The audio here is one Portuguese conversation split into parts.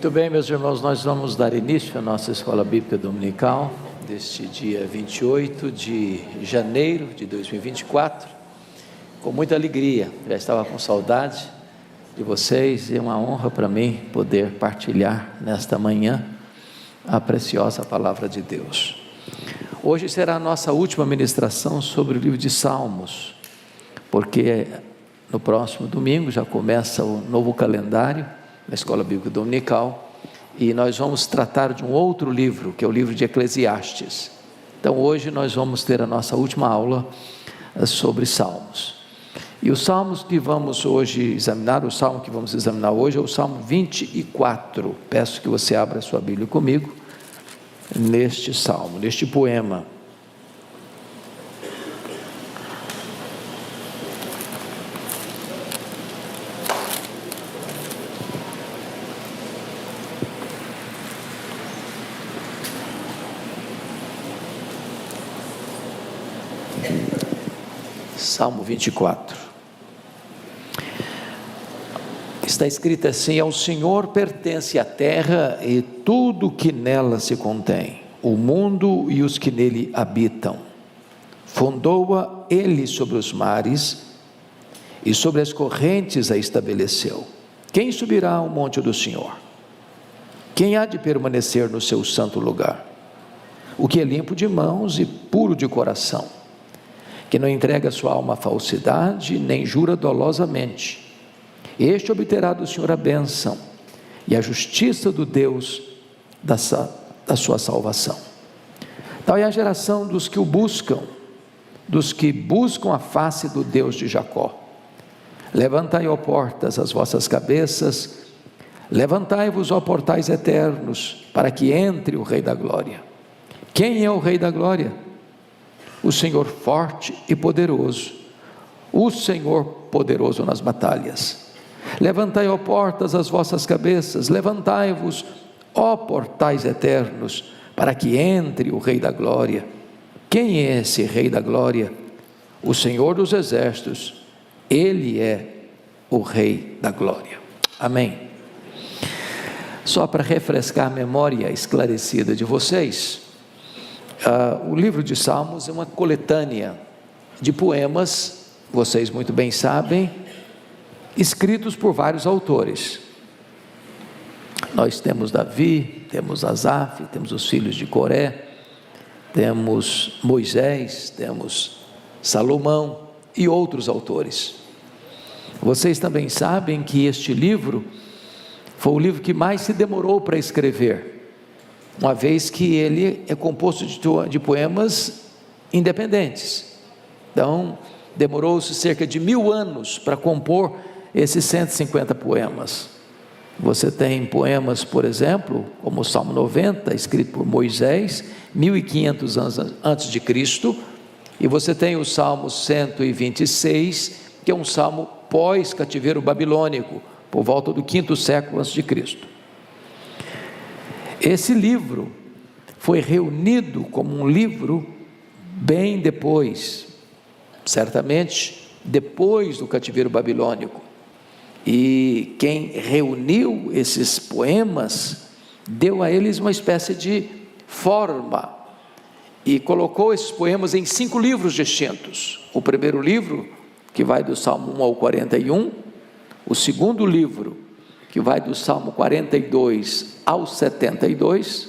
Muito bem, meus irmãos, nós vamos dar início à nossa Escola Bíblica Dominical deste dia 28 de janeiro de 2024, com muita alegria. Já estava com saudade de vocês e é uma honra para mim poder partilhar nesta manhã a preciosa Palavra de Deus. Hoje será a nossa última ministração sobre o livro de Salmos, porque no próximo domingo já começa o novo calendário na Escola Bíblica Dominical, e nós vamos tratar de um outro livro, que é o livro de Eclesiastes. Então hoje nós vamos ter a nossa última aula sobre Salmos. E os Salmos que vamos hoje examinar, o Salmo que vamos examinar hoje é o Salmo 24. Peço que você abra a sua Bíblia comigo, neste Salmo, neste poema. Salmo 24, está escrito assim: ao Senhor pertence a terra e tudo que nela se contém, o mundo e os que nele habitam. Fundou-a ele sobre os mares e sobre as correntes a estabeleceu. Quem subirá ao monte do Senhor? Quem há de permanecer no seu santo lugar? O que é limpo de mãos e puro de coração, que não entrega sua alma à falsidade, nem jura dolosamente. Este obterá do Senhor a bênção e a justiça do Deus da sua salvação. Tal é a geração dos que o buscam, dos que buscam a face do Deus de Jacó. Levantai, ó portas, as vossas cabeças, levantai-vos, ó portais eternos, para que entre o Rei da Glória. Quem é o Rei da Glória? O Senhor forte e poderoso, o Senhor poderoso nas batalhas. Levantai, ó portas, as vossas cabeças, levantai-vos, ó portais eternos, para que entre o Rei da Glória. Quem é esse Rei da Glória? O Senhor dos Exércitos, Ele é o Rei da Glória. Amém. Só para refrescar a memória esclarecida de vocês, o livro de Salmos é uma coletânea de poemas, vocês muito bem sabem, escritos por vários autores. Nós temos Davi, temos Asaf, temos os filhos de Coré, temos Moisés, temos Salomão e outros autores. Vocês também sabem que este livro foi o livro que mais se demorou para escrever, uma vez que ele é composto de poemas independentes. Então, demorou-se cerca de 1000 anos para compor esses 150 poemas. Você tem poemas, por exemplo, como o Salmo 90, escrito por Moisés, 1500 anos antes de Cristo, e você tem o Salmo 126, que é um salmo pós-cativeiro babilônico, por volta do 5º século antes de Cristo. Esse livro foi reunido como um livro bem depois, certamente depois do cativeiro babilônico, e quem reuniu esses poemas deu a eles uma espécie de forma e colocou esses poemas em 5 livros distintos. O primeiro livro, que vai do Salmo 1 ao 41, o segundo livro, que vai do Salmo 42 ao 72,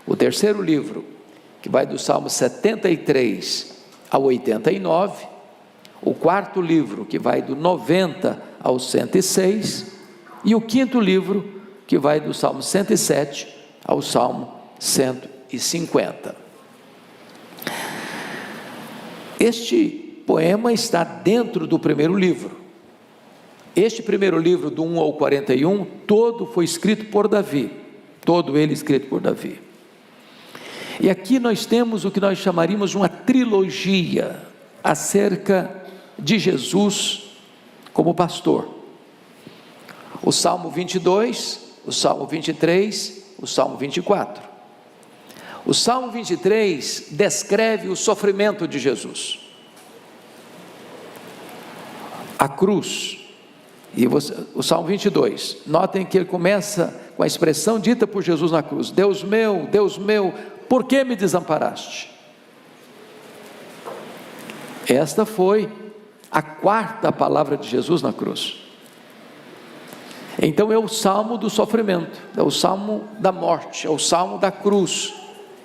o terceiro livro, que vai do Salmo 73 ao 89, o quarto livro, que vai do 90 ao 106, e o quinto livro, que vai do Salmo 107 ao Salmo 150. Este poema está dentro do primeiro livro. Este primeiro livro, do 1 ao 41, todo foi escrito por Davi, todo ele escrito por Davi. E aqui nós temos o que nós chamaríamos de uma trilogia acerca de Jesus como pastor. O Salmo 22, o Salmo 23, o Salmo 24. O Salmo 23 descreve o sofrimento de Jesus, a cruz, E o Salmo 22, notem que ele começa com a expressão dita por Jesus na cruz: Deus meu, por que me desamparaste? Esta foi a quarta palavra de Jesus na cruz. Então é o salmo do sofrimento, é o salmo da morte, é o salmo da cruz.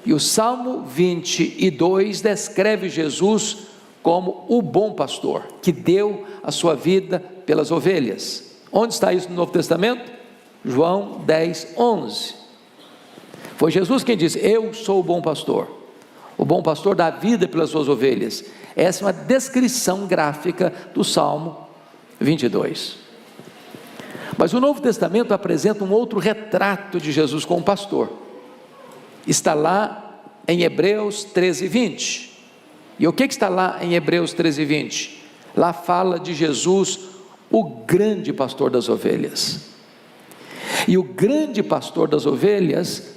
E o Salmo 22 descreve Jesus como o bom pastor, que deu a sua vida pelas ovelhas. Onde está isso no Novo Testamento? João 10, 11. Foi Jesus quem disse: eu sou o bom pastor dá a vida pelas suas ovelhas. Essa é uma descrição gráfica do Salmo 22. Mas o Novo Testamento apresenta um outro retrato de Jesus como pastor. Está lá em Hebreus 13, 20. E o que está lá em Hebreus 13, 20? Lá fala de Jesus, o grande pastor das ovelhas. E o grande pastor das ovelhas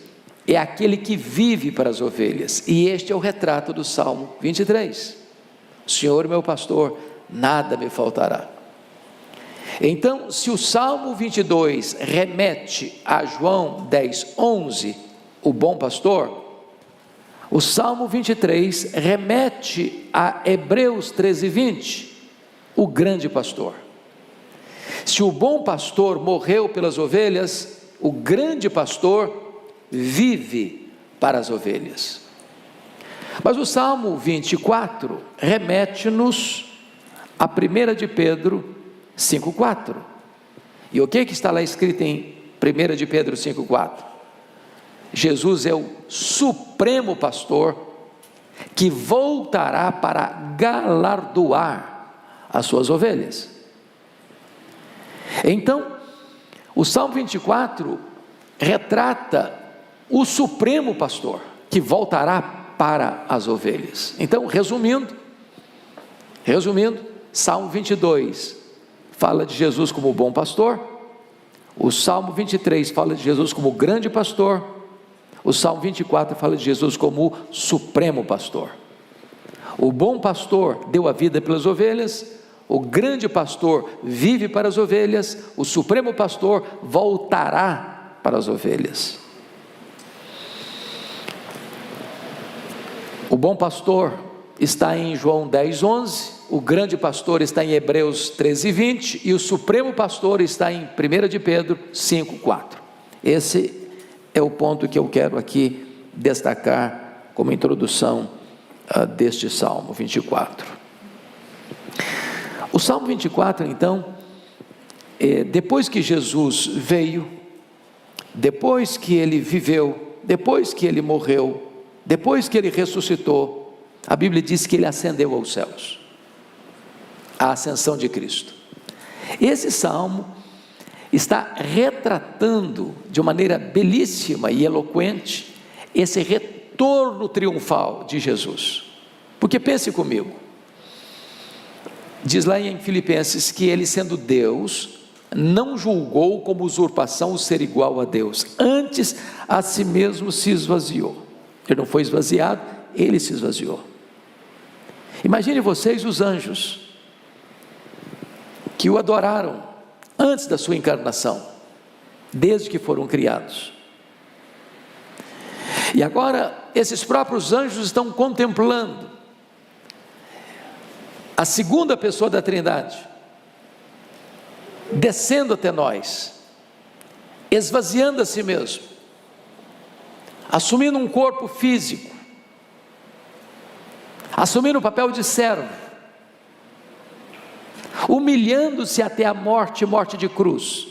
é aquele que vive para as ovelhas. E este é o retrato do Salmo 23. O Senhor meu pastor, nada me faltará. Então, se o Salmo 22 remete a João 10, 11, o bom pastor, o Salmo 23 remete a Hebreus 13, 20, o grande pastor. Se o bom pastor morreu pelas ovelhas, o grande pastor vive para as ovelhas. Mas o Salmo 24 remete-nos a 1 de Pedro 5,4. E o que está lá escrito em 1 de Pedro 5,4? Jesus é o supremo pastor que voltará para galardoar as suas ovelhas. Então, o Salmo 24 retrata o supremo pastor que voltará para as ovelhas. Então, resumindo, Salmo 22 fala de Jesus como o bom pastor, o Salmo 23 fala de Jesus como o grande pastor, o Salmo 24 fala de Jesus como o supremo pastor. O bom pastor deu a vida pelas ovelhas, o grande pastor vive para as ovelhas, o supremo pastor voltará para as ovelhas. O bom pastor está em João 10, 11, o grande pastor está em Hebreus 13, 20, e o supremo pastor está em 1 de Pedro 5, 4. Esse é o ponto que eu quero aqui destacar como introdução deste Salmo 24. O Salmo 24, então, depois que Jesus veio, depois que ele viveu, depois que ele morreu, depois que ele ressuscitou, a Bíblia diz que ele ascendeu aos céus, a ascensão de Cristo. Esse salmo está retratando de maneira belíssima e eloquente esse retorno triunfal de Jesus. Porque pense comigo, diz lá em Filipenses que ele, sendo Deus, não julgou como usurpação o ser igual a Deus, antes a si mesmo se esvaziou. Ele não foi esvaziado, ele se esvaziou. Imagine vocês os anjos que o adoraram antes da sua encarnação, desde que foram criados. E agora esses próprios anjos estão contemplando a segunda pessoa da Trindade, descendo até nós, esvaziando a si mesmo, assumindo um corpo físico, assumindo o papel de servo, humilhando-se até a morte de cruz.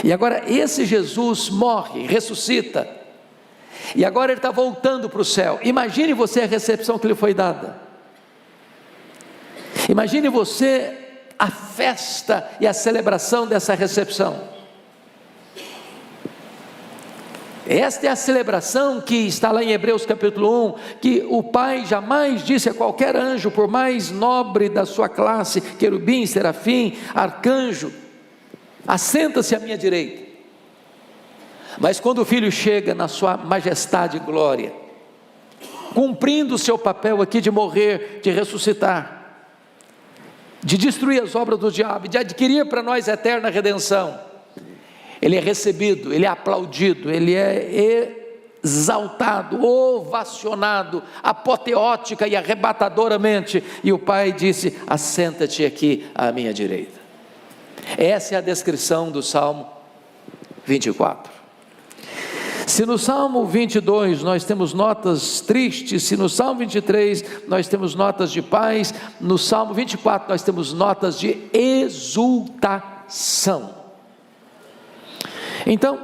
E agora esse Jesus morre, ressuscita, e agora ele está voltando para o céu. Imagine você a recepção que lhe foi dada, imagine você a festa e a celebração dessa recepção. Esta é a celebração que está lá em Hebreus capítulo 1, que o Pai jamais disse a qualquer anjo, por mais nobre da sua classe, querubim, serafim, arcanjo, assenta-se à minha direita. Mas quando o Filho chega na sua majestade e glória, cumprindo o seu papel aqui de morrer, de ressuscitar, de destruir as obras do diabo, de adquirir para nós a eterna redenção, ele é recebido, ele é aplaudido, ele é exaltado, ovacionado, apoteótica e arrebatadoramente, e o Pai disse: assenta-te aqui à minha direita. Essa é a descrição do Salmo 24. Se no Salmo 22 nós temos notas tristes, se no Salmo 23 nós temos notas de paz, no Salmo 24 nós temos notas de exultação. Então,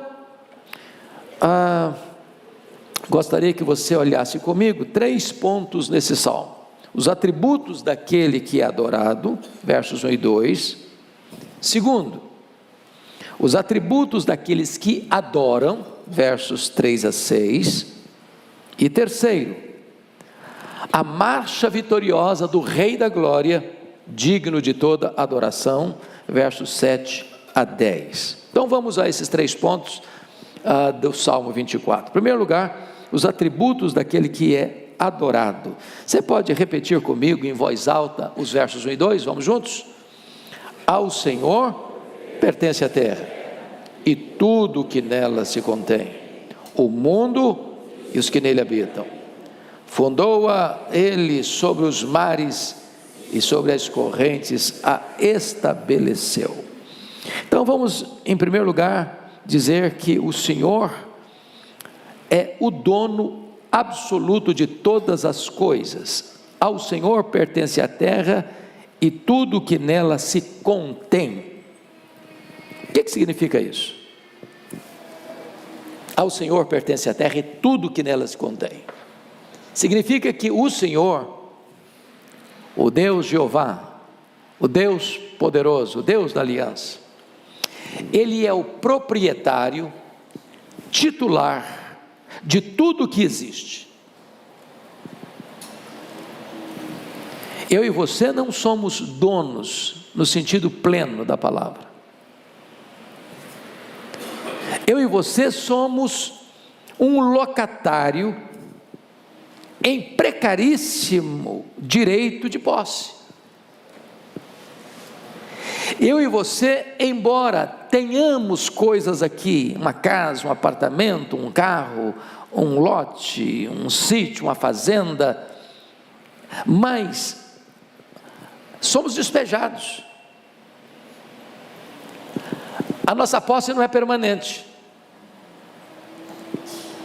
gostaria que você olhasse comigo 3 pontos nesse salmo: os atributos daquele que é adorado, versos 1 e 2. Segundo, os atributos daqueles que adoram, versos 3 a 6. E terceiro, a marcha vitoriosa do Rei da Glória, digno de toda adoração, versos 7 a 10. Então vamos a esses 3 pontos do Salmo 24. Em primeiro lugar, os atributos daquele que é adorado. Você pode repetir comigo em voz alta os versos 1 e 2, vamos juntos? Ao Senhor pertence a terra e tudo o que nela se contém, o mundo e os que nele habitam. Fundou-a ele sobre os mares e sobre as correntes a estabeleceu. Então vamos, em primeiro lugar, dizer que o Senhor é o dono absoluto de todas as coisas. Ao Senhor pertence a terra e tudo o que nela se contém. O que significa isso? Ao Senhor pertence a terra e tudo o que nela se contém. Significa que o Senhor, o Deus Jeová, o Deus poderoso, o Deus da aliança, Ele é o proprietário, titular de tudo que existe. Eu e você não somos donos no sentido pleno da palavra. Eu e você somos um locatário em precaríssimo direito de posse. Eu e você, embora tenhamos coisas aqui, uma casa, um apartamento, um carro, um lote, um sítio, uma fazenda, mas somos despejados. A nossa posse não é permanente.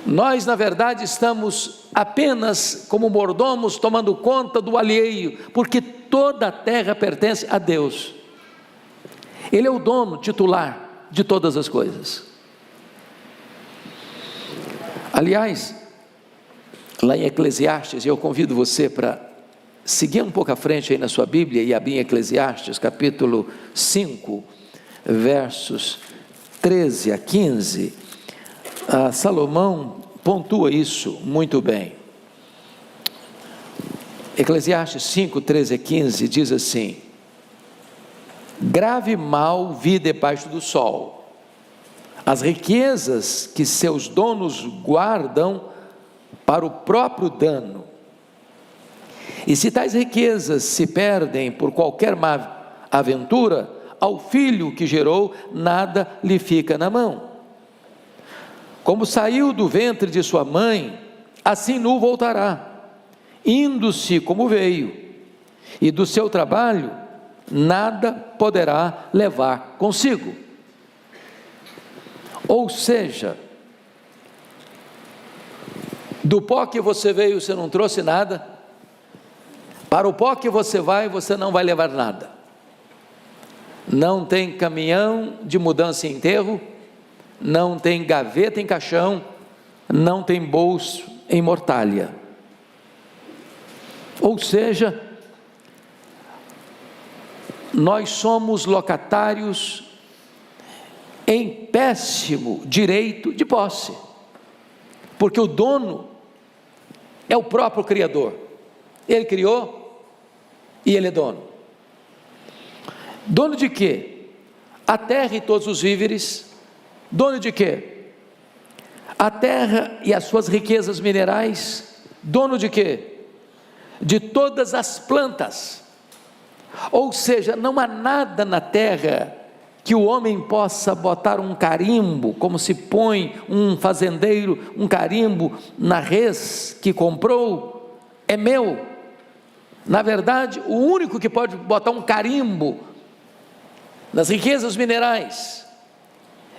Nós, na verdade, estamos apenas como mordomos tomando conta do alheio, porque toda a terra pertence a Deus. Ele é o dono titular de todas as coisas. Aliás, lá em Eclesiastes, eu convido você para seguir um pouco à frente aí na sua Bíblia e abrir em Eclesiastes, capítulo 5, versos 13 a 15, Salomão pontua isso muito bem. Eclesiastes 5, 13 a 15 diz assim: grave mal vi debaixo do sol, as riquezas que seus donos guardam para o próprio dano, e se tais riquezas se perdem por qualquer má aventura, ao filho que gerou nada lhe fica na mão. Como saiu do ventre de sua mãe, assim nu voltará, indo-se como veio, e do seu trabalho nada poderá levar consigo. Ou seja, do pó que você veio você não trouxe nada, para o pó que você vai você não vai levar nada. Não tem caminhão de mudança e enterro, não tem gaveta em caixão, não tem bolso em mortalha. Ou seja, nós somos locatários em péssimo direito de posse, porque o dono é o próprio Criador. Ele criou e Ele é dono. Dono de quê? A terra e todos os víveres. Dono de quê? A terra e as suas riquezas minerais. Dono de quê? De todas as plantas. Ou seja, não há nada na terra que o homem possa botar um carimbo, como se põe um fazendeiro, um carimbo na res que comprou, é meu. Na verdade, o único que pode botar um carimbo nas riquezas minerais,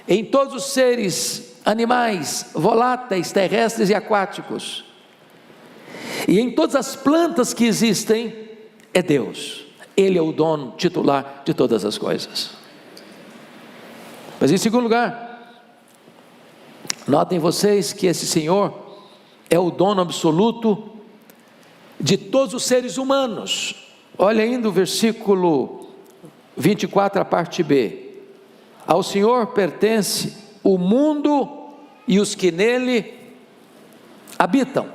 em todos os seres animais, voláteis, terrestres e aquáticos, e em todas as plantas que existem, é Deus. Ele é o dono titular de todas as coisas. Mas em segundo lugar, notem vocês que esse Senhor é o dono absoluto de todos os seres humanos. Olha ainda o versículo 24, a parte B. Ao Senhor pertence o mundo e os que nele habitam.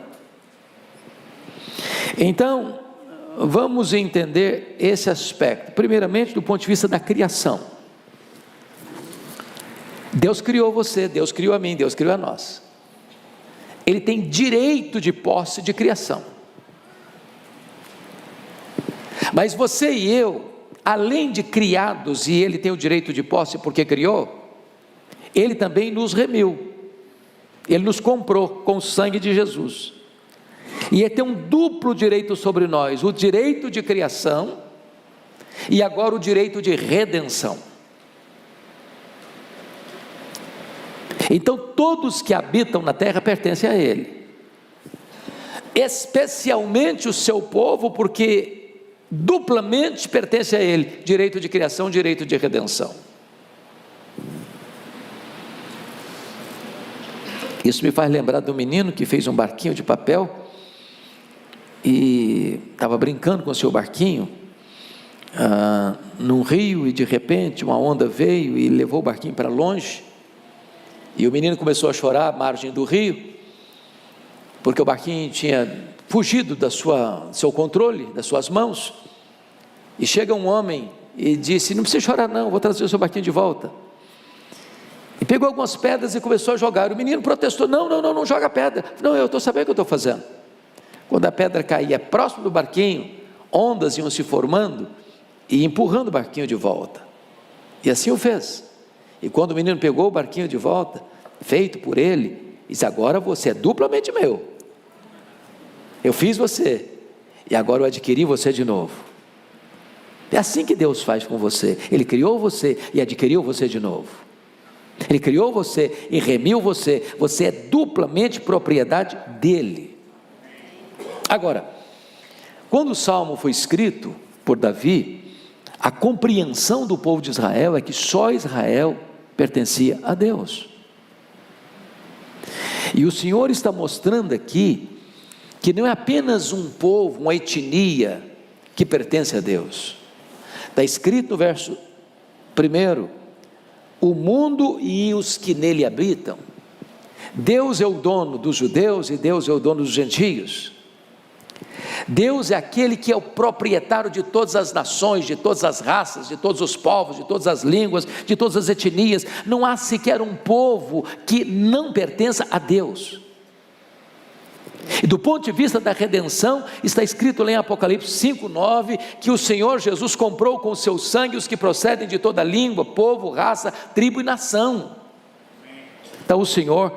Então, vamos entender esse aspecto, primeiramente do ponto de vista da criação. Deus criou você, Deus criou a mim, Deus criou a nós. Ele tem direito de posse de criação. Mas você e eu, além de criados, e Ele tem o direito de posse porque criou, Ele também nos remiu, Ele nos comprou com o sangue de Jesus, e Ele tem um duplo direito sobre nós, o direito de criação, e agora o direito de redenção. Então todos que habitam na terra pertencem a Ele, especialmente o seu povo, porque duplamente pertence a Ele, direito de criação, direito de redenção. Isso me faz lembrar do menino que fez um barquinho de papel, e estava brincando com o seu barquinho, num rio, e de repente uma onda veio e levou o barquinho para longe, e o menino começou a chorar à margem do rio, porque o barquinho tinha fugido do seu controle, das suas mãos. E chega um homem e disse: não precisa chorar não, vou trazer o seu barquinho de volta. E pegou algumas pedras e começou a jogar. O menino protestou: não joga pedra. Não, eu estou sabendo o que eu estou fazendo. Quando a pedra caía próximo do barquinho, ondas iam se formando e empurrando o barquinho de volta. E assim o fez. E quando o menino pegou o barquinho de volta, feito por ele, disse: agora você é duplamente meu. Eu fiz você, e agora eu adquiri você de novo. É assim que Deus faz com você. Ele criou você e adquiriu você de novo. Ele criou você e remiu você. Você é duplamente propriedade dele. Agora, quando o Salmo foi escrito por Davi, a compreensão do povo de Israel é que só Israel pertencia a Deus. E o Senhor está mostrando aqui que não é apenas um povo, uma etnia que pertence a Deus. Está escrito no verso 1: o mundo e os que nele habitam. Deus é o dono dos judeus e Deus é o dono dos gentios. Deus é aquele que é o proprietário de todas as nações, de todas as raças, de todos os povos, de todas as línguas, de todas as etnias. Não há sequer um povo que não pertença a Deus. E do ponto de vista da redenção, está escrito lá em Apocalipse 5:9, que o Senhor Jesus comprou com o seu sangue os que procedem de toda língua, povo, raça, tribo e nação. Então o Senhor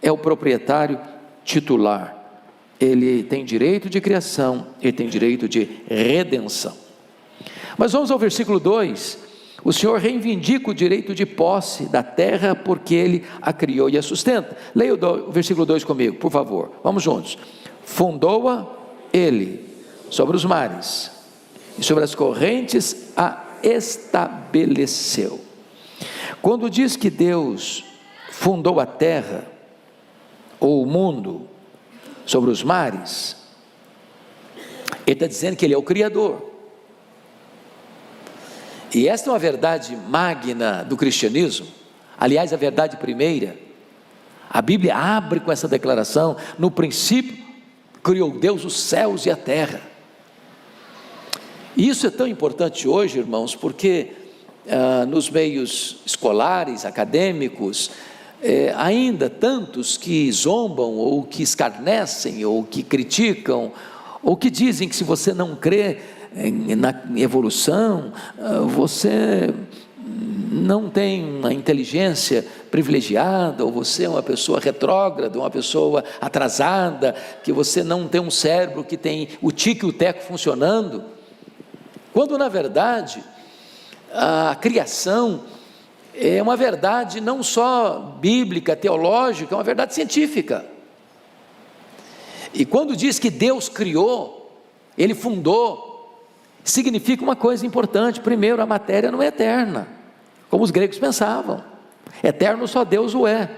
é o proprietário titular. Ele tem direito de criação, ele tem direito de redenção. Mas vamos ao versículo 2. O Senhor reivindica o direito de posse da terra, porque Ele a criou e a sustenta. Leia o versículo 2 comigo, por favor, vamos juntos. Fundou-a Ele sobre os mares, e sobre as correntes a estabeleceu. Quando diz que Deus fundou a terra, ou o mundo, sobre os mares, Ele está dizendo que Ele é o Criador. E esta é uma verdade magna do cristianismo, aliás, a verdade primeira. A Bíblia abre com essa declaração: no princípio criou Deus os céus e a terra. E isso é tão importante hoje, irmãos, porque nos meios escolares, acadêmicos, ainda tantos que zombam, ou que escarnecem, ou que criticam, ou que dizem que se você não crê na evolução, você não tem uma inteligência privilegiada, ou você é uma pessoa retrógrada, uma pessoa atrasada, que você não tem um cérebro que tem o tique e o teco funcionando, quando na verdade a criação é uma verdade não só bíblica, teológica, é uma verdade científica. E quando diz que Deus criou, Ele fundou, significa uma coisa importante. Primeiro, a matéria não é eterna, como os gregos pensavam. Eterno só Deus o é.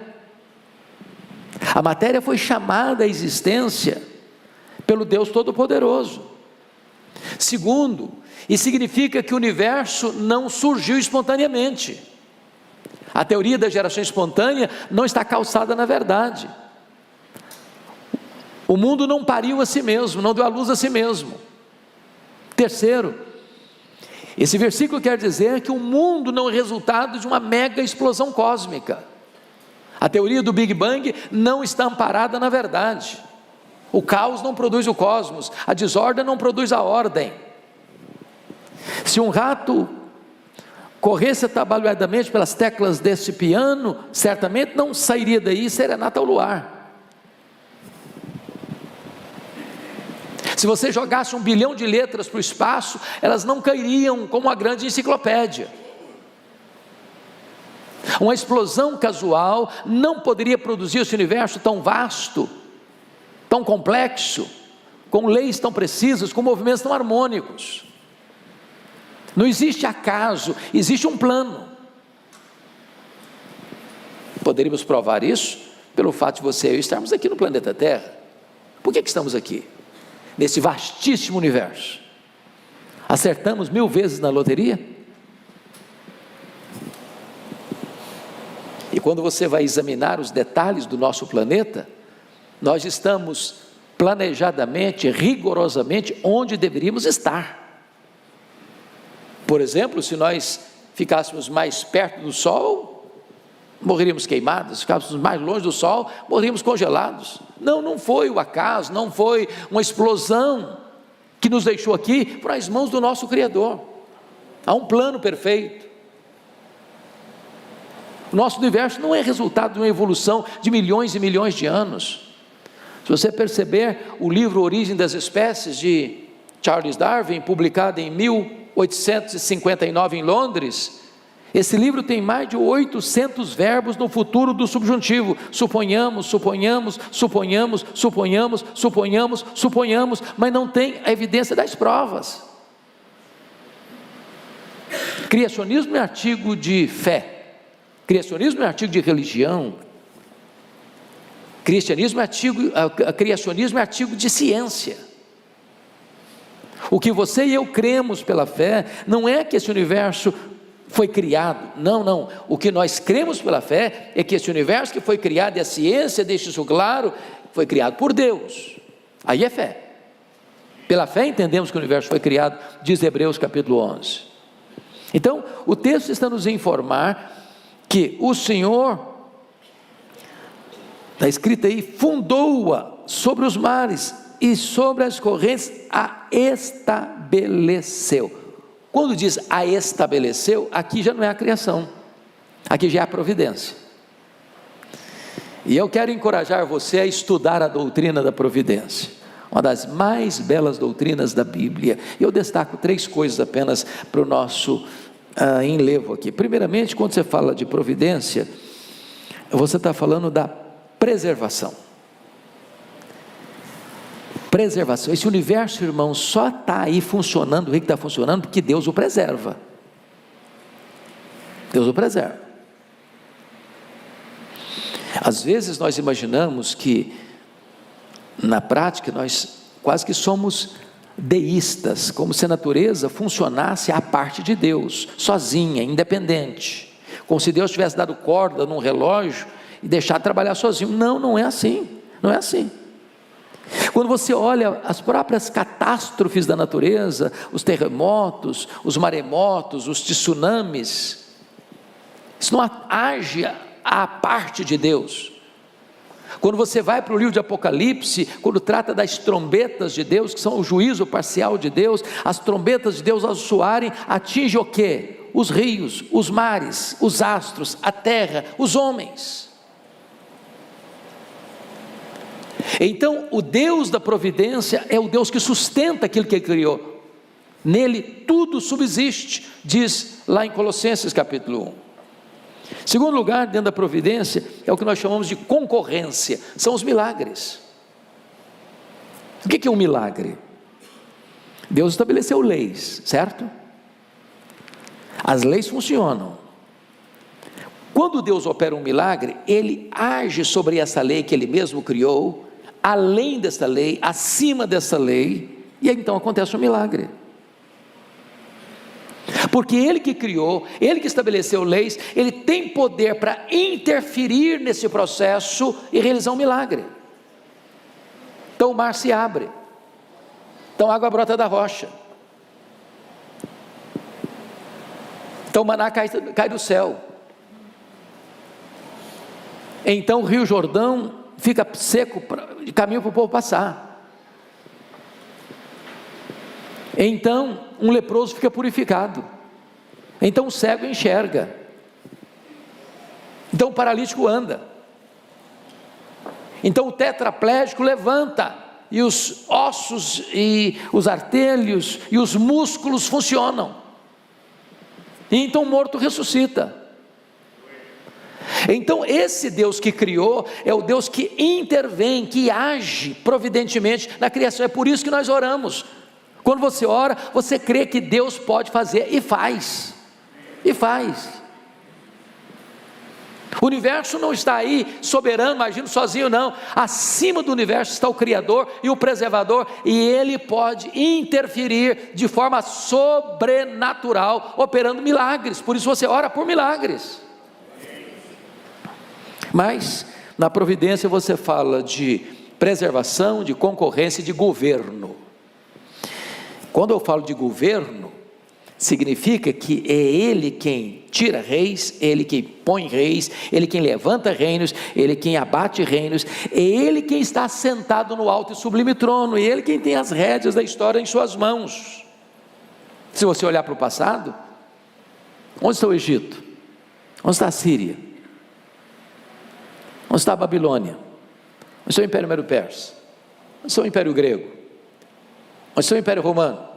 A matéria foi chamada à existência pelo Deus Todo-Poderoso. Segundo, isso significa que o universo não surgiu espontaneamente. A teoria da geração espontânea não está calçada na verdade. O mundo não pariu a si mesmo, não deu à luz a si mesmo. Terceiro, esse versículo quer dizer que o mundo não é resultado de uma mega explosão cósmica. A teoria do Big Bang não está amparada na verdade. O caos não produz o cosmos, a desordem não produz a ordem. Se um rato corresse atabalhoadamente pelas teclas desse piano, certamente não sairia daí serenata ao luar. Se você jogasse 1 bilhão de letras para o espaço, elas não cairiam como uma grande enciclopédia. Uma explosão casual não poderia produzir esse universo tão vasto, tão complexo, com leis tão precisas, com movimentos tão harmônicos. Não existe acaso, existe um plano. Poderíamos provar isso pelo fato de você e eu estarmos aqui no planeta Terra. Por que estamos aqui? Nesse vastíssimo universo. Acertamos 1000 vezes na loteria? E quando você vai examinar os detalhes do nosso planeta, nós estamos planejadamente, rigorosamente onde deveríamos estar. Por exemplo, se nós ficássemos mais perto do Sol, morreríamos queimados. Se ficássemos mais longe do Sol, morreríamos congelados. Não foi o acaso, não foi uma explosão que nos deixou aqui para as mãos do nosso Criador. Há um plano perfeito. O nosso universo não é resultado de uma evolução de milhões e milhões de anos. Se você perceber o livro Origem das Espécies de Charles Darwin, publicado em 1859 em Londres, esse livro tem mais de 800 verbos no futuro do subjuntivo. Suponhamos, suponhamos, suponhamos, suponhamos, suponhamos, suponhamos, mas não tem a evidência das provas. Criacionismo é artigo de fé, criacionismo é artigo de religião, criacionismo é artigo de ciência. O que você e eu cremos pela fé não é que esse universo foi criado, não, o que nós cremos pela fé é que esse universo que foi criado, e a ciência deixa isso claro, foi criado por Deus. Aí é fé. Pela fé entendemos que o universo foi criado, diz Hebreus capítulo 11. Então o texto está nos a informar que o Senhor, está escrito aí, fundou-a sobre os mares e sobre as correntes a estabeleceu. Quando diz a estabeleceu, aqui já não é a criação, aqui já é a providência. E eu quero encorajar você a estudar a doutrina da providência, uma das mais belas doutrinas da Bíblia. Eu destaco 3 coisas apenas para o nosso enlevo aqui. Primeiramente, quando você fala de providência, você está falando da preservação. Preservação. Esse universo, irmão, só está aí funcionando, o que está funcionando, porque Deus o preserva. Deus o preserva. Às vezes nós imaginamos que, na prática, nós quase que somos deístas, como se a natureza funcionasse à parte de Deus, sozinha, independente, como se Deus tivesse dado corda num relógio e deixado trabalhar sozinho. Não é assim, não é assim. Quando você olha as próprias catástrofes da natureza, os terremotos, os maremotos, os tsunamis, isso não age à parte de Deus. Quando você vai para o livro de Apocalipse, quando trata das trombetas de Deus, que são o juízo parcial de Deus, as trombetas de Deus ao soarem, atinge o quê? Os rios, os mares, os astros, a terra, os homens. Então, o Deus da providência é o Deus que sustenta aquilo que Ele criou. Nele tudo subsiste, diz lá em Colossenses capítulo 1. Segundo lugar, dentro da providência, é o que nós chamamos de concorrência, são os milagres. O que é um milagre? Deus estabeleceu leis, certo? As leis funcionam. Quando Deus opera um milagre, Ele age sobre essa lei que Ele mesmo criou, além dessa lei, acima dessa lei, e aí então acontece um milagre. Porque Ele que criou, Ele que estabeleceu leis, Ele tem poder para interferir nesse processo e realizar um milagre. Então o mar se abre, então a água brota da rocha, então o maná cai do céu, então o rio Jordão fica seco, de caminho para o povo passar. Então um leproso fica purificado, então o cego enxerga, então o paralítico anda, então o tetraplégico levanta, e os ossos e os artérios e os músculos funcionam, e então o morto ressuscita. Então esse Deus que criou é o Deus que intervém, que age providentemente na criação. É por isso que nós oramos. Quando você ora, você crê que Deus pode fazer, e faz, e faz. O universo não está aí soberano, imagino, sozinho não. Acima do universo está o Criador e o Preservador, e Ele pode interferir de forma sobrenatural, operando milagres. Por isso você ora por milagres. Mas na providência você fala de preservação, de concorrência e de governo. Quando eu falo de governo, significa que é Ele quem tira reis, Ele quem põe reis, Ele quem levanta reinos, Ele quem abate reinos, é Ele quem está sentado no alto e sublime trono, e Ele quem tem as rédeas da história em suas mãos. Se você olhar para o passado, onde está o Egito? Onde está a Síria? Onde está a Babilônia? Onde está o Império Medo-Persa? Onde está o Império Grego? Onde está o Império Romano?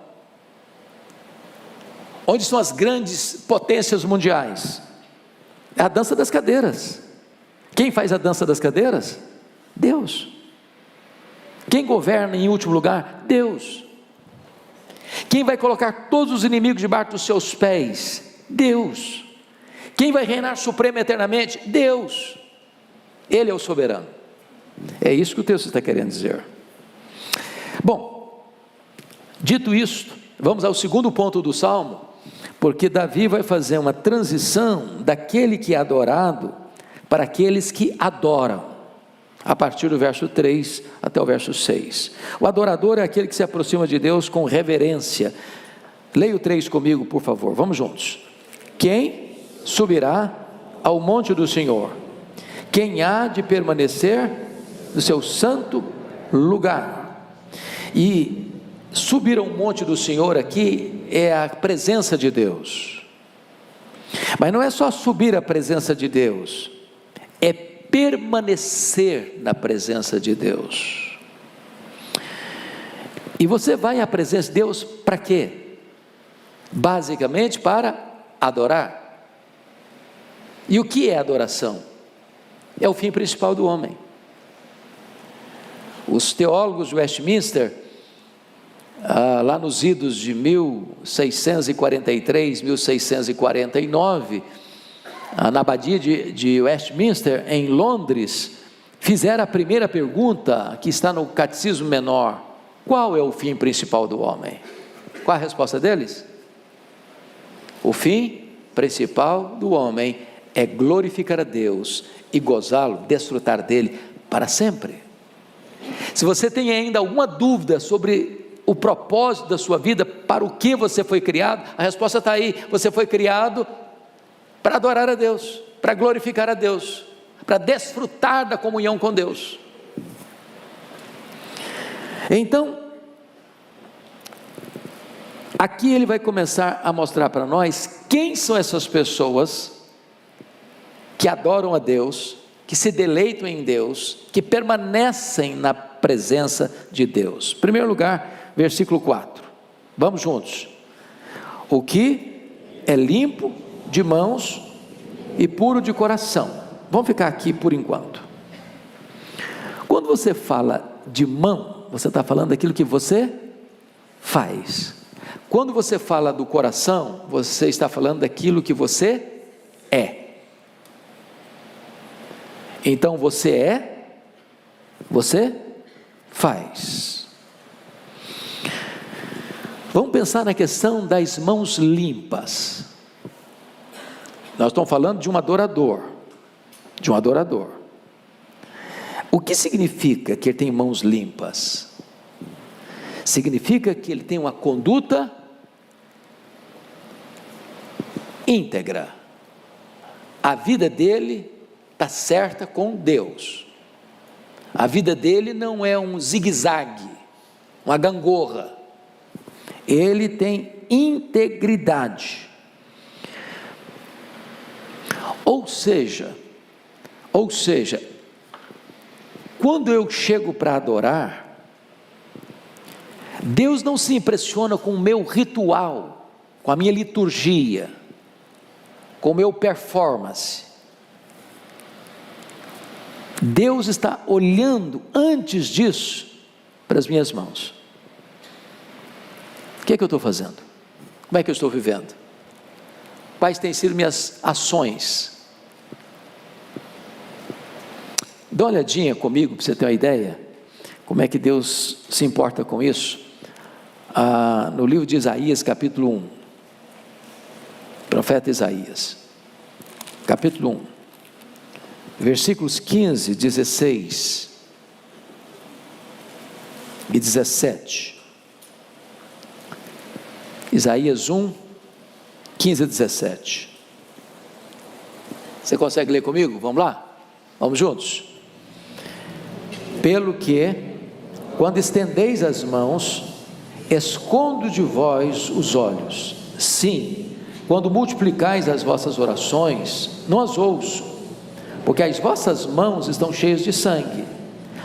Onde estão as grandes potências mundiais? É a dança das cadeiras. Quem faz a dança das cadeiras? Deus. Quem governa em último lugar? Deus. Quem vai colocar todos os inimigos debaixo dos seus pés? Deus. Quem vai reinar supremo eternamente? Deus. Ele é o soberano. É isso que o texto está querendo dizer. Bom, dito isto, vamos ao segundo ponto do Salmo, porque Davi vai fazer uma transição daquele que é adorado para aqueles que adoram, a partir do verso 3 até o verso 6. O adorador é aquele que se aproxima de Deus com reverência. Leia o 3 comigo, por favor, vamos juntos. Quem subirá ao monte do Senhor? Quem há de permanecer no seu santo lugar? E subir ao monte do Senhor aqui é a presença de Deus, mas não é só subir à presença de Deus, é permanecer na presença de Deus. E você vai à presença de Deus para quê? Basicamente para adorar. E o que é adoração? É o fim principal do homem. Os teólogos de Westminster, lá nos idos de 1643, 1649, na abadia de Westminster, em Londres, fizeram a primeira pergunta, que está no Catecismo Menor: qual é o fim principal do homem? Qual a resposta deles? O fim principal do homem é glorificar a Deus e gozá-lo, desfrutar dele para sempre. Se você tem ainda alguma dúvida sobre o propósito da sua vida, para o que você foi criado, a resposta está aí. Você foi criado para adorar a Deus, para glorificar a Deus, para desfrutar da comunhão com Deus. Então, aqui ele vai começar a mostrar para nós quem são essas pessoas que adoram a Deus, que se deleitam em Deus, que permanecem na presença de Deus. Em primeiro lugar, versículo 4, vamos juntos. O que é limpo de mãos e puro de coração. Vamos ficar aqui por enquanto. Quando você fala de mão, você está falando daquilo que você faz. Quando você fala do coração, você está falando daquilo que você é. Então você é, você faz. Vamos pensar na questão das mãos limpas. Nós estamos falando de um adorador. O que significa que ele tem mãos limpas? Significa que ele tem uma conduta íntegra. A vida dele está certa com Deus. A vida dele não é um zigue-zague, uma gangorra. Ele tem integridade. Ou seja, quando eu chego para adorar, Deus não se impressiona com o meu ritual, com a minha liturgia, com o meu performance. Deus está olhando antes disso para as minhas mãos. O que é que eu estou fazendo? Como é que eu estou vivendo? Quais têm sido minhas ações? Dá uma olhadinha comigo para você ter uma ideia, como é que Deus se importa com isso. No livro de Isaías, capítulo 1, profeta Isaías, capítulo 1, versículos 15, 16 e 17, Isaías 1, 15 e 17, você consegue ler comigo? Vamos lá? Vamos juntos? Pelo que, quando estendeis as mãos, escondo de vós os olhos. Sim, quando multiplicais as vossas orações, não as ouço, porque as vossas mãos estão cheias de sangue.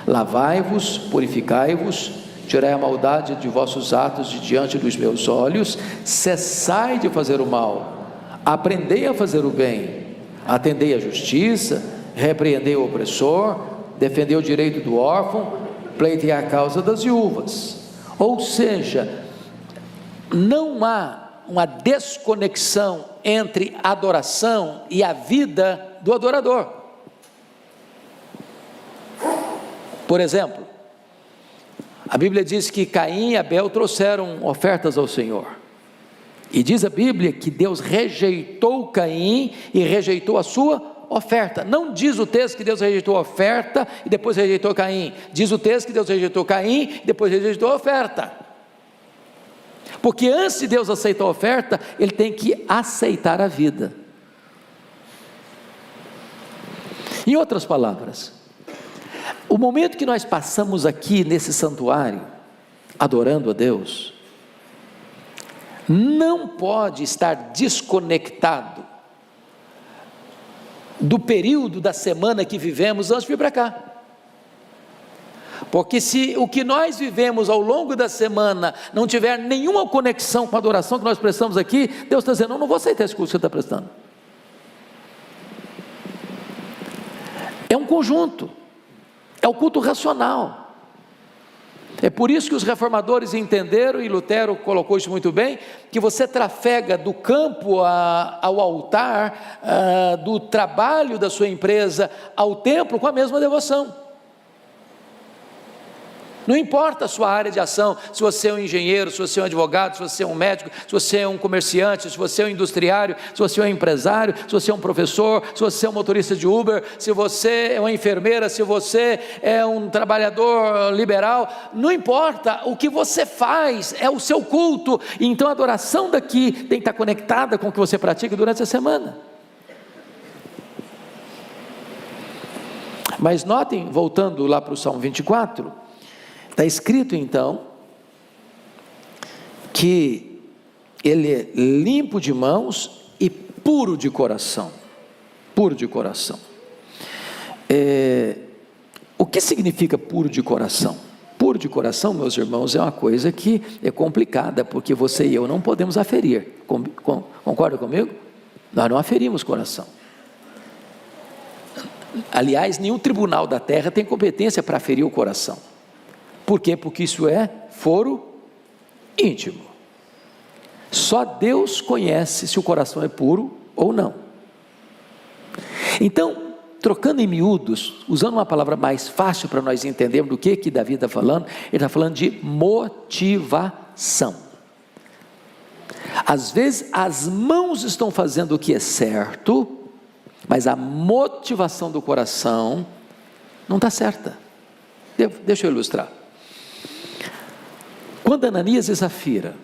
Lavai-vos, purificai-vos, tirai a maldade de vossos atos de diante dos meus olhos, cessai de fazer o mal, aprendei a fazer o bem, atendei a justiça, repreendei o opressor, defendei o direito do órfão, pleitei a causa das viúvas. Ou seja, não há uma desconexão entre a adoração e a vida do adorador. Por exemplo, a Bíblia diz que Caim e Abel trouxeram ofertas ao Senhor, e diz a Bíblia que Deus rejeitou Caim e rejeitou a sua oferta. Não diz o texto que Deus rejeitou a oferta e depois rejeitou Caim. Diz o texto que Deus rejeitou Caim e depois rejeitou a oferta. Porque antes de Deus aceitar a oferta, Ele tem que aceitar a vida. Em outras palavras, o momento que nós passamos aqui nesse santuário, adorando a Deus, não pode estar desconectado do período da semana que vivemos antes de vir para cá. Porque se o que nós vivemos ao longo da semana não tiver nenhuma conexão com a adoração que nós prestamos aqui, Deus está dizendo: não vou aceitar esse culto que você está prestando. É um conjunto, é o culto racional. É por isso que os reformadores entenderam, e Lutero colocou isso muito bem, que você trafega do campo ao altar, do trabalho da sua empresa ao templo com a mesma devoção. Não importa a sua área de ação, se você é um engenheiro, se você é um advogado, se você é um médico, se você é um comerciante, se você é um industriário, se você é um empresário, se você é um professor, se você é um motorista de Uber, se você é uma enfermeira, se você é um trabalhador liberal, não importa, o que você faz é o seu culto. Então a adoração daqui tem que estar conectada com o que você pratica durante a semana. Mas notem, voltando lá para o Salmo 24, está escrito então, que ele é limpo de mãos e puro de coração. Puro de coração. O que significa puro de coração? Puro de coração, meus irmãos, é uma coisa que é complicada, porque você e eu não podemos aferir. Concorda comigo? Nós não aferimos coração. Aliás, nenhum tribunal da terra tem competência para aferir o coração. Por quê? Porque isso é foro íntimo. Só Deus conhece se o coração é puro ou não. Então, trocando em miúdos, usando uma palavra mais fácil para nós entendermos do que Davi está falando, ele está falando de motivação. Às vezes as mãos estão fazendo o que é certo, mas a motivação do coração não está certa. Deixa eu ilustrar. Quando Ananias e Safira,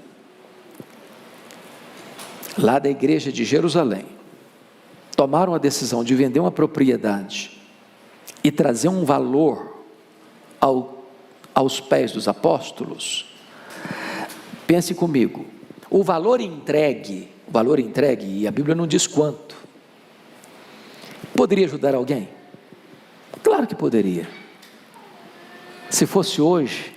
lá da igreja de Jerusalém, tomaram a decisão de vender uma propriedade e trazer um valor aos pés dos apóstolos, pense comigo, o valor entregue, e a Bíblia não diz quanto, poderia ajudar alguém? Claro que poderia. Se fosse hoje,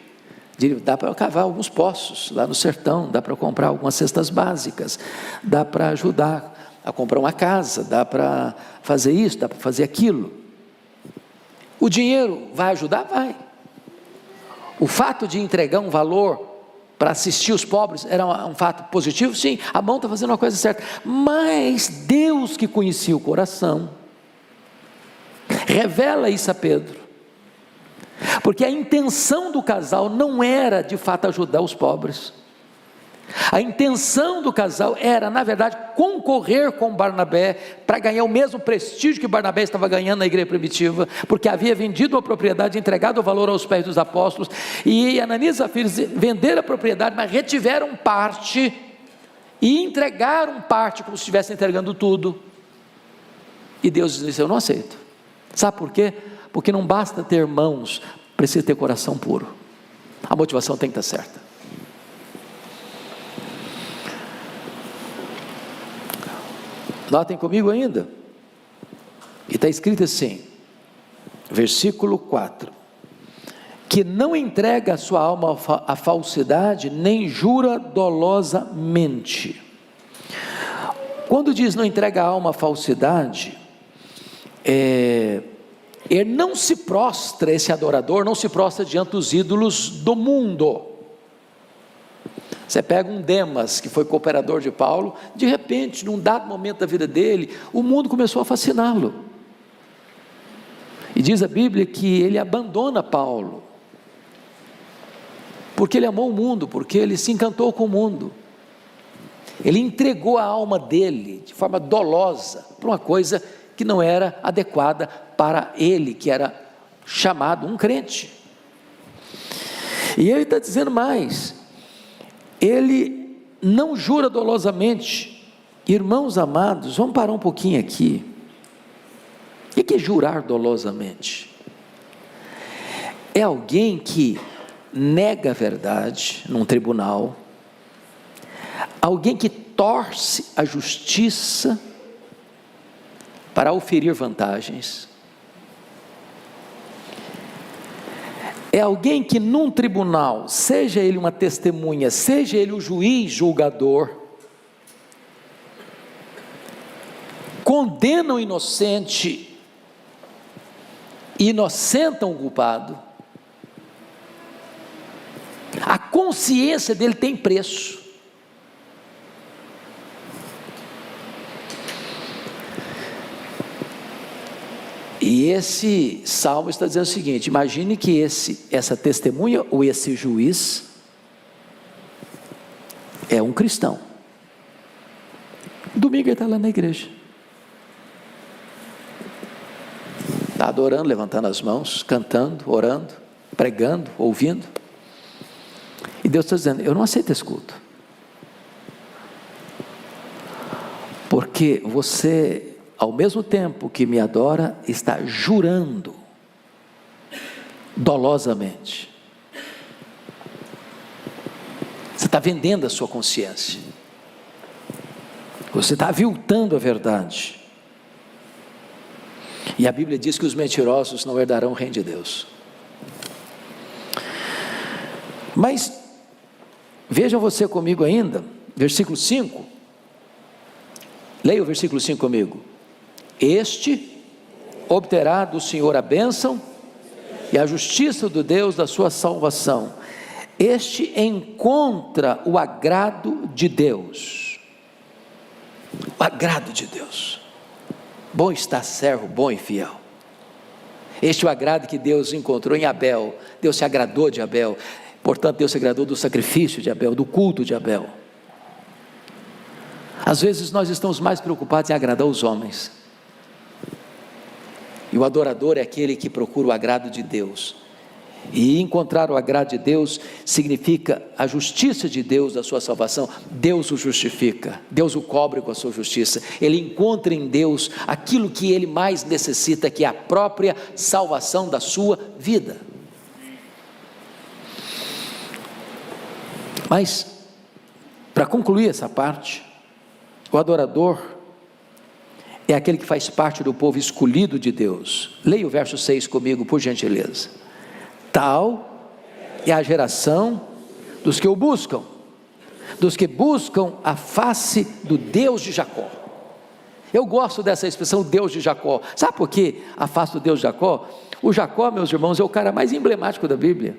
dá para cavar alguns poços lá no sertão, dá para comprar algumas cestas básicas, dá para ajudar a comprar uma casa, dá para fazer isso, dá para fazer aquilo. O dinheiro vai ajudar? Vai. O fato de entregar um valor para assistir os pobres era um fato positivo? Sim, a mão está fazendo uma coisa certa, mas Deus, que conhecia o coração, revela isso a Pedro, porque a intenção do casal não era de fato ajudar os pobres. A intenção do casal era, na verdade, concorrer com Barnabé para ganhar o mesmo prestígio que Barnabé estava ganhando na igreja primitiva, porque havia vendido a propriedade, entregado o valor aos pés dos apóstolos, e Ananias e Safira venderam a propriedade, mas retiveram parte e entregaram parte como se estivessem entregando tudo. E Deus disse: eu não aceito. Sabe por quê? Porque não basta ter mãos, precisa ter coração puro. A motivação tem que estar certa. Notem comigo ainda, e está escrito assim, versículo 4, que não entrega a sua alma à falsidade, nem jura dolosamente. Quando diz não entrega a alma à falsidade, ele não se prostra, esse adorador não se prostra diante dos ídolos do mundo. Você pega um Demas, que foi cooperador de Paulo, de repente, num dado momento da vida dele, o mundo começou a fasciná-lo, e diz a Bíblia que ele abandona Paulo, porque ele amou o mundo, porque ele se encantou com o mundo, ele entregou a alma dele, de forma dolosa, para uma coisa que não era adequada para ele, que era chamado um crente. E ele está dizendo mais, ele não jura dolosamente. Irmãos amados, vamos parar um pouquinho aqui. O que é jurar dolosamente? É alguém que nega a verdade num tribunal, alguém que torce a justiça para oferir vantagens, é alguém que num tribunal, seja ele uma testemunha, seja ele o juiz julgador, condena o inocente e inocentam o culpado. A consciência dele tem preço. E esse salmo está dizendo o seguinte: imagine que essa testemunha ou esse juiz é um cristão. Domingo ele está lá na igreja, está adorando, levantando as mãos, cantando, orando, pregando, ouvindo, e Deus está dizendo: eu não aceito esse culto, porque você, ao mesmo tempo que me adora, está jurando dolosamente. Você está vendendo a sua consciência. Você está aviltando a verdade. E a Bíblia diz que os mentirosos não herdarão o reino de Deus. Mas, veja você comigo ainda, versículo 5. Leia o versículo 5 comigo. Este obterá do Senhor a bênção e a justiça do Deus da sua salvação. Este encontra o agrado de Deus. O agrado de Deus. Bom está servo, bom e fiel. Este é o agrado que Deus encontrou em Abel. Deus se agradou de Abel. Portanto, Deus se agradou do sacrifício de Abel, do culto de Abel. Às vezes nós estamos mais preocupados em agradar os homens. E o adorador é aquele que procura o agrado de Deus. E encontrar o agrado de Deus significa a justiça de Deus da sua salvação. Deus o justifica, Deus o cobre com a sua justiça. Ele encontra em Deus aquilo que ele mais necessita, que é a própria salvação da sua vida. Mas, para concluir essa parte, o adorador é aquele que faz parte do povo escolhido de Deus. Leia o verso 6 comigo, por gentileza. Tal é a geração dos que o buscam, dos que buscam a face do Deus de Jacó. Eu gosto dessa expressão, Deus de Jacó. Sabe por quê a face do Deus de Jacó? O Jacó, meus irmãos, é o cara mais emblemático da Bíblia.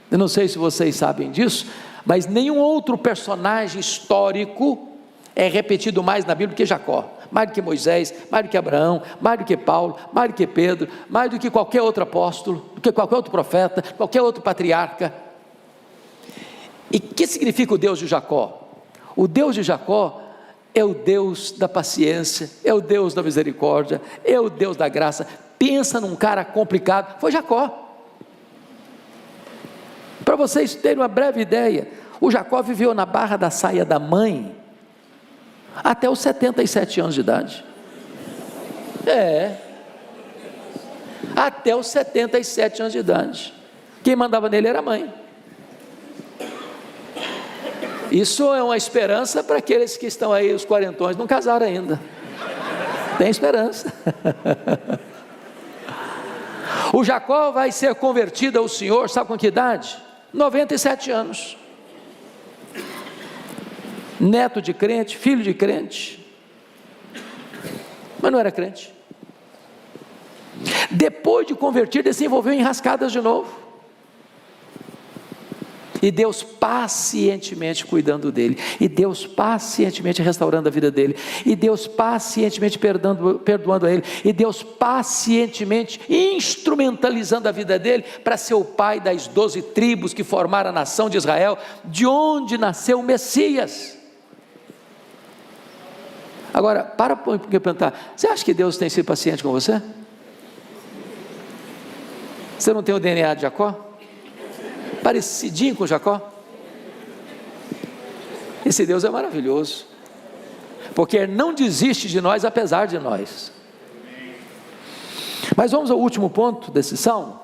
Eu não sei se vocês sabem disso, mas nenhum outro personagem histórico é repetido mais na Bíblia que Jacó. Mais do que Moisés, mais do que Abraão, mais do que Paulo, mais do que Pedro, mais do que qualquer outro apóstolo, do que qualquer outro profeta, qualquer outro patriarca. E o que significa o Deus de Jacó? O Deus de Jacó é o Deus da paciência, é o Deus da misericórdia, é o Deus da graça. Pensa num cara complicado, foi Jacó. Para vocês terem uma breve ideia, o Jacó viveu na barra da saia da mãe até os 77 anos de idade. Até os 77 anos de idade. Quem mandava nele era a mãe. Isso é uma esperança para aqueles que estão aí, os quarentões, não casaram ainda. Tem esperança. O Jacó vai ser convertido ao Senhor, sabe com que idade? 97 anos. Neto de crente, filho de crente, mas não era crente. Depois de convertido, ele se envolveu em rascadas de novo, e Deus pacientemente cuidando dele, e Deus pacientemente restaurando a vida dele, e Deus pacientemente perdoando a ele, e Deus pacientemente instrumentalizando a vida dele, para ser o pai das 12 tribos que formaram a nação de Israel, de onde nasceu o Messias. Agora, para perguntar, você acha que Deus tem sido paciente com você? Você não tem o DNA de Jacó? Parecidinho com Jacó? Esse Deus é maravilhoso, porque Ele não desiste de nós, apesar de nós. Mas vamos ao último ponto desse salmo,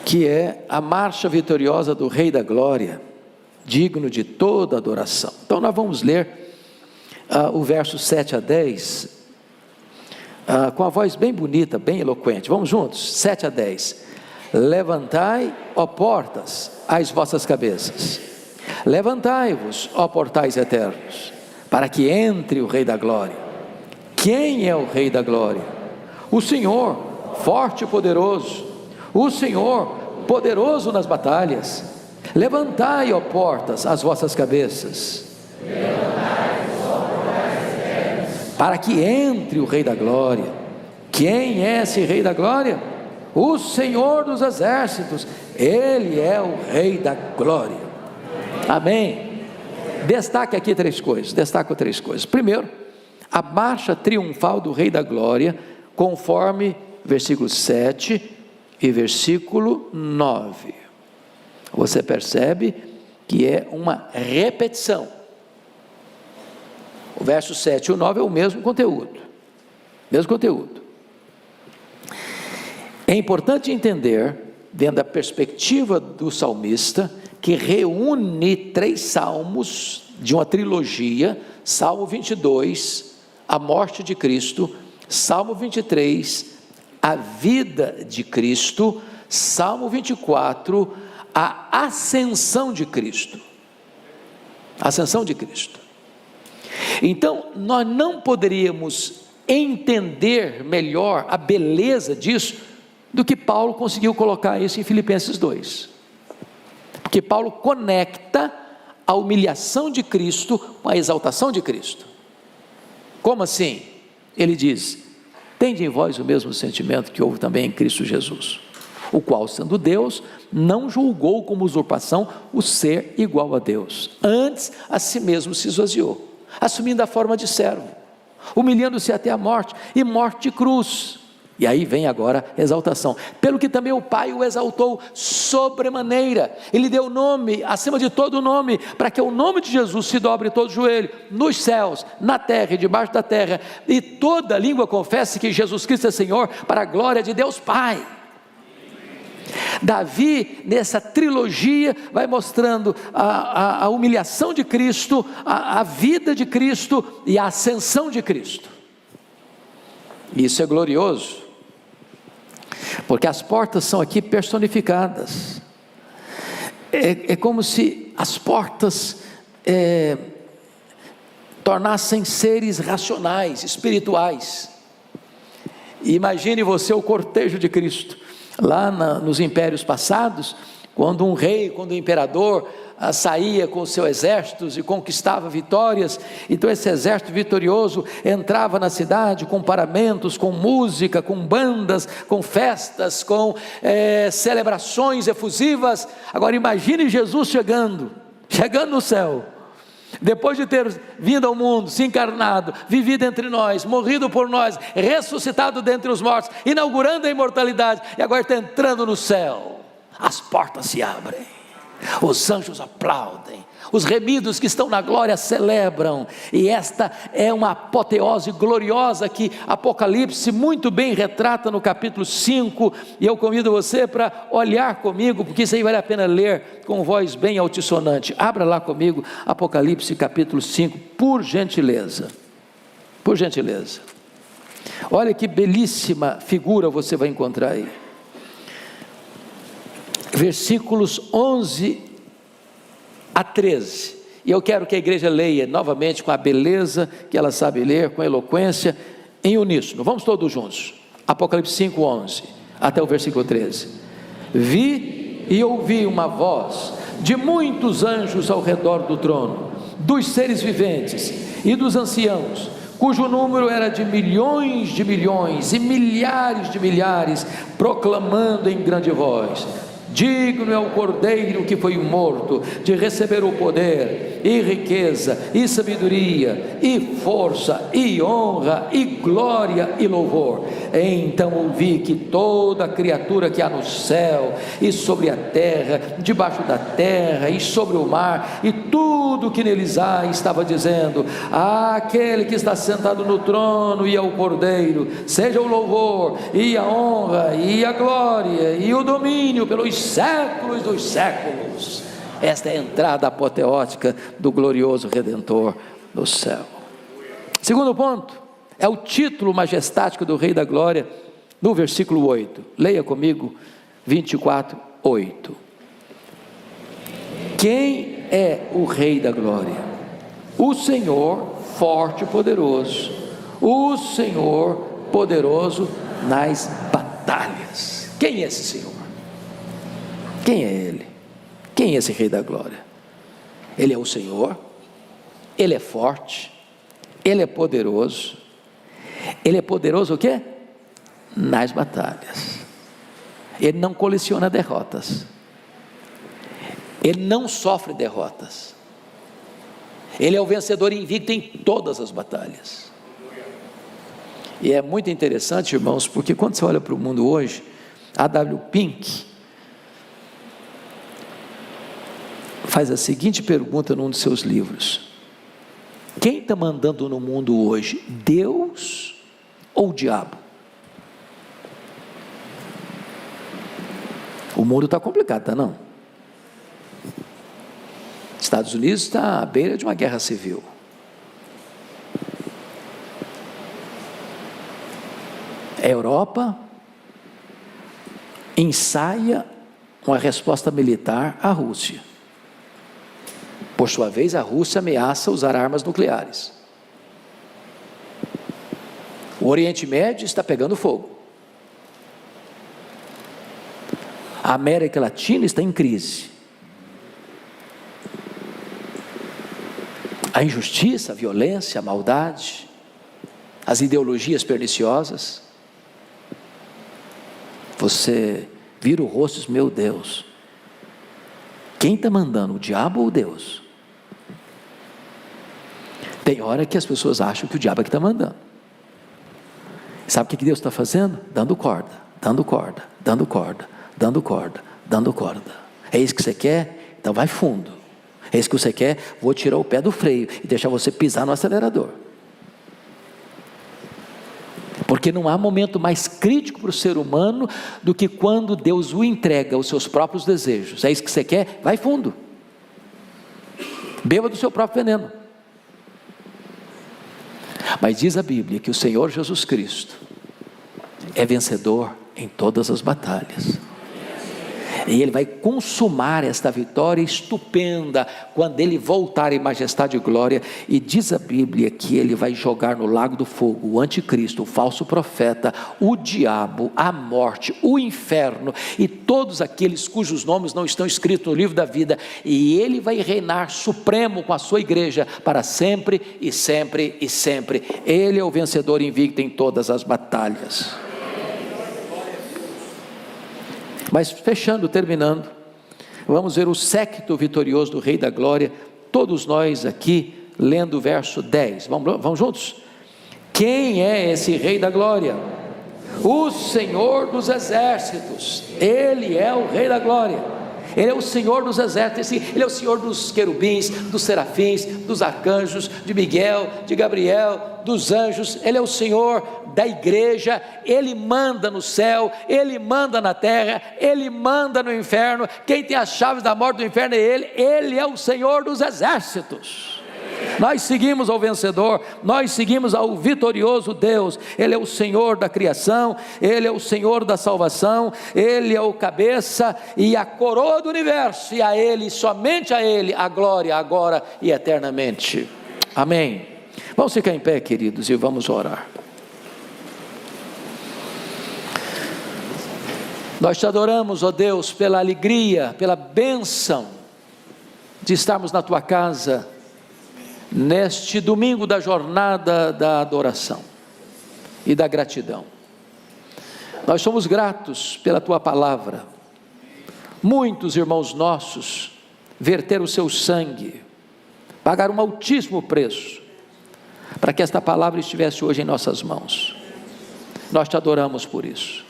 que é a marcha vitoriosa do Rei da Glória, digno de toda adoração. Então nós vamos ler o verso 7 a 10, com a voz bem bonita, bem eloquente. Vamos juntos? 7 a 10. Levantai, ó portas, as vossas cabeças. Levantai-vos, ó portais eternos, para que entre o Rei da Glória. Quem é o Rei da Glória? O Senhor, forte e poderoso. O Senhor, poderoso nas batalhas. Levantai, ó portas, as vossas cabeças, para que entre o Rei da Glória. Quem é esse Rei da Glória? O Senhor dos exércitos. Ele é o Rei da Glória. Amém. Destaque aqui três coisas. Destaco três coisas. Primeiro, a marcha triunfal do Rei da Glória, conforme versículo 7 e versículo 9. Você percebe que é uma repetição. O verso 7 e o 9 é o mesmo conteúdo. Mesmo conteúdo. É importante entender, dentro da perspectiva do salmista, que reúne 3 salmos de uma trilogia: Salmo 22, a morte de Cristo; Salmo 23, a vida de Cristo; Salmo 24, a ascensão de Cristo. Ascensão de Cristo. Então, nós não poderíamos entender melhor a beleza disso do que Paulo conseguiu colocar isso em Filipenses 2. Porque Paulo conecta a humilhação de Cristo com a exaltação de Cristo. Como assim? Ele diz: tende em vós o mesmo sentimento que houve também em Cristo Jesus, o qual, sendo Deus, não julgou como usurpação o ser igual a Deus, antes a si mesmo se esvaziou, assumindo a forma de servo, humilhando-se até a morte, e morte de cruz. E aí vem agora a exaltação, pelo que também o Pai o exaltou sobremaneira, ele deu nome acima de todo nome, para que o nome de Jesus se dobre todo joelho, nos céus, na terra e debaixo da terra, e toda língua confesse que Jesus Cristo é Senhor, para a glória de Deus Pai. Davi, nessa trilogia, vai mostrando a humilhação de Cristo, a vida de Cristo e a ascensão de Cristo. Isso é glorioso, porque as portas são aqui personificadas. É como se as portas tornassem seres racionais, espirituais. E imagine você o cortejo de Cristo, lá nos impérios passados, quando um rei, quando um imperador saía com os seus exércitos e conquistava vitórias, então esse exército vitorioso entrava na cidade com paramentos, com música, com bandas, com festas, com celebrações efusivas. Agora imagine Jesus chegando no céu, depois de ter vindo ao mundo, se encarnado, vivido entre nós, morrido por nós, ressuscitado dentre os mortos, inaugurando a imortalidade, e agora está entrando no céu. As portas se abrem, os anjos aplaudem, os remidos que estão na glória celebram, e esta é uma apoteose gloriosa que Apocalipse muito bem retrata no capítulo 5, e eu convido você para olhar comigo, porque isso aí vale a pena ler com voz bem altissonante. Abra lá comigo Apocalipse capítulo 5, por gentileza, olha que belíssima figura você vai encontrar aí, versículos 11 a 13, e eu quero que a igreja leia novamente com a beleza que ela sabe ler, com eloquência, em uníssono. Vamos todos juntos. Apocalipse 5, 11 até o versículo 13. Vi e ouvi uma voz de muitos anjos ao redor do trono, dos seres viventes e dos anciãos, cujo número era de milhões e milhares de milhares, proclamando em grande voz: digno é o Cordeiro que foi morto de receber o poder, e riqueza, e sabedoria, e força, e honra, e glória, e louvor. Então ouvi que toda criatura que há no céu, e sobre a terra, debaixo da terra, e sobre o mar, e tudo que neles há, estava dizendo: àquele que está sentado no trono e ao Cordeiro, seja o louvor, e a honra, e a glória, e o domínio pelos séculos dos séculos. Esta é a entrada apoteótica do glorioso Redentor no céu. Segundo ponto, é o título majestático do Rei da Glória, no versículo 8, leia comigo, 24, 8. Quem é o Rei da Glória? O Senhor forte e poderoso, o Senhor poderoso nas batalhas. Quem é esse Senhor? Quem é Ele? Quem é esse Rei da Glória? Ele é o Senhor, Ele é forte, Ele é poderoso. Ele é poderoso o quê? Nas batalhas. Ele não coleciona derrotas, Ele não sofre derrotas, Ele é o vencedor invicto em todas as batalhas. E é muito interessante, irmãos, porque quando você olha para o mundo hoje, a W. Pink faz a seguinte pergunta num dos seus livros: quem está mandando no mundo hoje, Deus ou o diabo? O mundo está complicado, tá não? Estados Unidos está à beira de uma guerra civil. A Europa ensaia uma resposta militar à Rússia. Por sua vez, a Rússia ameaça usar armas nucleares. O Oriente Médio está pegando fogo. A América Latina está em crise. A injustiça, a violência, a maldade, as ideologias perniciosas. Você vira o rosto e diz: meu Deus, quem está mandando, o diabo ou Deus? Tem hora que as pessoas acham que o diabo é que está mandando. Sabe o que Deus está fazendo? Dando corda, dando corda, dando corda, dando corda, dando corda. É isso que você quer? Então vai fundo. É isso que você quer? Vou tirar o pé do freio e deixar você pisar no acelerador. Porque não há momento mais crítico para o ser humano do que quando Deus o entrega aos seus próprios desejos. É isso que você quer? Vai fundo. Beba do seu próprio veneno. Mas diz a Bíblia que o Senhor Jesus Cristo é vencedor em todas as batalhas. E Ele vai consumar esta vitória estupenda quando Ele voltar em majestade e glória. E diz a Bíblia que Ele vai jogar no lago do fogo o anticristo, o falso profeta, o diabo, a morte, o inferno e todos aqueles cujos nomes não estão escritos no livro da vida. E Ele vai reinar supremo com a sua igreja para sempre e sempre e sempre. Ele é o vencedor invicto em todas as batalhas. Mas fechando, terminando, vamos ver o séquito vitorioso do Rei da Glória, todos nós aqui, lendo o verso 10, vamos juntos? Quem é esse Rei da Glória? O Senhor dos Exércitos. Ele é o Rei da Glória. Ele é o Senhor dos exércitos, Ele é o Senhor dos querubins, dos serafins, dos arcanjos, de Miguel, de Gabriel, dos anjos. Ele é o Senhor da igreja. Ele manda no céu, Ele manda na terra, Ele manda no inferno. Quem tem as chaves da morte do inferno é Ele. Ele é o Senhor dos exércitos. Nós seguimos ao vencedor, nós seguimos ao vitorioso Deus. Ele é o Senhor da criação, Ele é o Senhor da salvação, Ele é o cabeça e a coroa do universo, e a Ele, somente a Ele, a glória agora e eternamente. Amém. Vamos ficar em pé, queridos, e vamos orar. Nós te adoramos, ó Deus, pela alegria, pela bênção de estarmos na tua casa neste domingo da jornada da adoração e da gratidão. Nós somos gratos pela tua palavra. Muitos irmãos nossos verteram o seu sangue, pagaram um altíssimo preço para que esta palavra estivesse hoje em nossas mãos. Nós te adoramos por isso.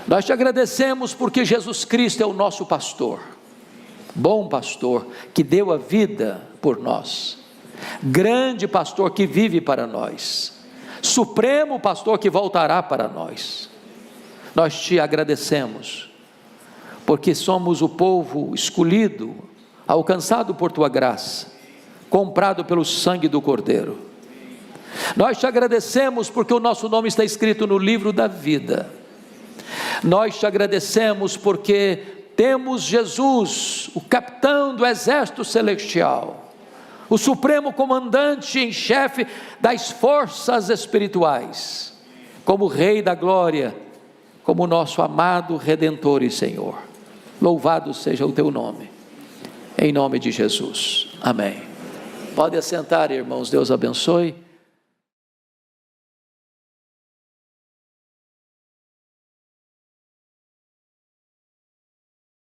Nós te agradecemos porque Jesus Cristo é o nosso pastor, bom pastor, que deu a vida por nós, grande pastor que vive para nós, supremo pastor que voltará para nós. Nós te agradecemos, porque somos o povo escolhido, alcançado por tua graça, comprado pelo sangue do Cordeiro. Nós te agradecemos porque o nosso nome está escrito no livro da vida. Nós te agradecemos porque temos Jesus, o capitão do exército celestial, o supremo comandante em chefe das forças espirituais, como Rei da Glória, como nosso amado Redentor e Senhor. Louvado seja o teu nome, em nome de Jesus, amém. Pode assentar, irmãos, Deus abençoe.